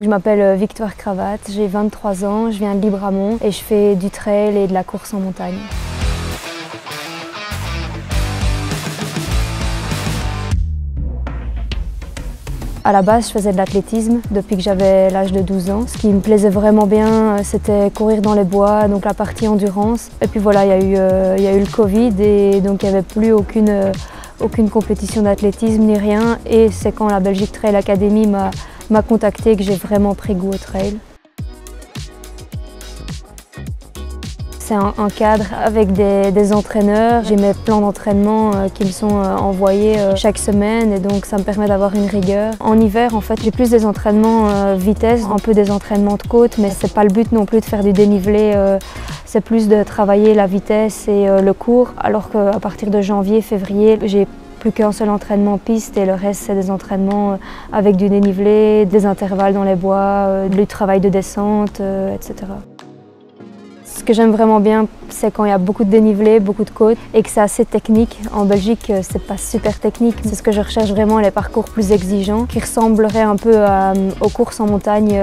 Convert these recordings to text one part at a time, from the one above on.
Je m'appelle Victoire Cravate, j'ai 23 ans, je viens de Libramont et je fais du trail et de la course en montagne. À la base, je faisais de l'athlétisme depuis que j'avais l'âge de 12 ans. Ce qui me plaisait vraiment bien, c'était courir dans les bois, donc la partie endurance. Et puis voilà, il y a eu le Covid et donc il n'y avait plus aucune compétition d'athlétisme ni rien. Et c'est quand la Belgique Trail Academy m'a contacté que j'ai vraiment pris goût au trail. C'est un cadre avec des entraîneurs. J'ai mes plans d'entraînement qui me sont envoyés chaque semaine et donc ça me permet d'avoir une rigueur. En hiver, en fait, j'ai plus des entraînements vitesse, un peu des entraînements de côte, mais c'est pas le but non plus de faire du dénivelé. C'est plus de travailler la vitesse et le court, alors qu'à partir de janvier, février, j'ai plus qu'un seul entraînement piste et le reste c'est des entraînements avec du dénivelé, des intervalles dans les bois, du travail de descente, etc. Ce que j'aime vraiment bien, c'est quand il y a beaucoup de dénivelé, beaucoup de côtes et que c'est assez technique. En Belgique, c'est pas super technique. C'est ce que je recherche vraiment, les parcours plus exigeants qui ressembleraient un peu aux courses en montagne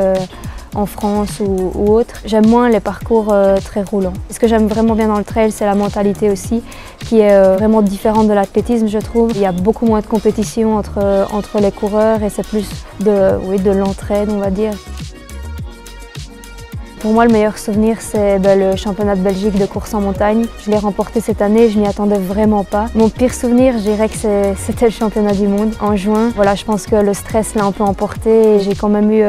en France ou autre. J'aime moins les parcours très roulants. Ce que j'aime vraiment bien dans le trail, c'est la mentalité aussi, qui est vraiment différente de l'athlétisme, je trouve. Il y a beaucoup moins de compétition entre les coureurs et c'est plus de l'entraide, on va dire. Pour moi, le meilleur souvenir, c'est le championnat de Belgique de course en montagne. Je l'ai remporté cette année, je m'y attendais vraiment pas. Mon pire souvenir, je dirais que c'était le championnat du monde en juin. Voilà, je pense que le stress l'a un peu emporté. J'ai quand même eu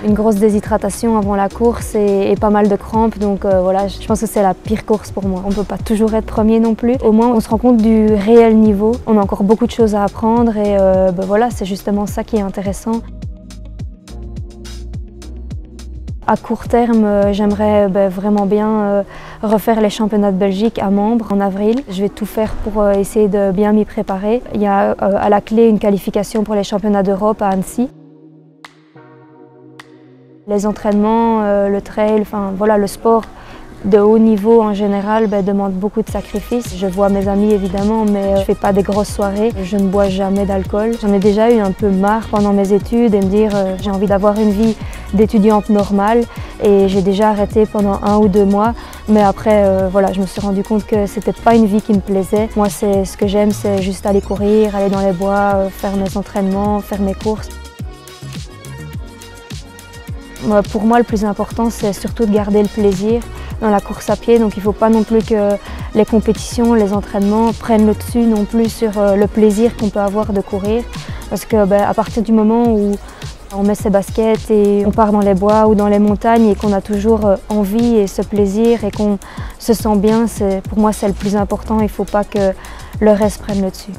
une grosse déshydratation avant la course et pas mal de crampes. Donc voilà, je pense que c'est la pire course pour moi. On ne peut pas toujours être premier non plus. Au moins, on se rend compte du réel niveau. On a encore beaucoup de choses à apprendre et voilà, c'est justement ça qui est intéressant. À court terme, j'aimerais vraiment bien refaire les championnats de Belgique à Membres en avril. Je vais tout faire pour essayer de bien m'y préparer. Il y a à la clé une qualification pour les championnats d'Europe à Annecy. Les entraînements, le trail, enfin voilà, le sport de haut niveau en général demande beaucoup de sacrifices. Je vois mes amis évidemment, mais je ne fais pas des grosses soirées. Je ne bois jamais d'alcool. J'en ai déjà eu un peu marre pendant mes études et me dire j'ai envie d'avoir une vie d'étudiante normale et j'ai déjà arrêté pendant 1 ou 2 mois. Mais après, voilà, je me suis rendu compte que c'était pas une vie qui me plaisait. Moi, ce que j'aime, c'est juste aller courir, aller dans les bois, faire mes entraînements, faire mes courses. Pour moi, le plus important, c'est surtout de garder le plaisir dans la course à pied. Donc il ne faut pas non plus que les compétitions, les entraînements prennent le dessus non plus sur le plaisir qu'on peut avoir de courir. Parce que à partir du moment où on met ses baskets et on part dans les bois ou dans les montagnes et qu'on a toujours envie et ce plaisir et qu'on se sent bien, pour moi c'est le plus important. Il ne faut pas que le reste prenne le dessus.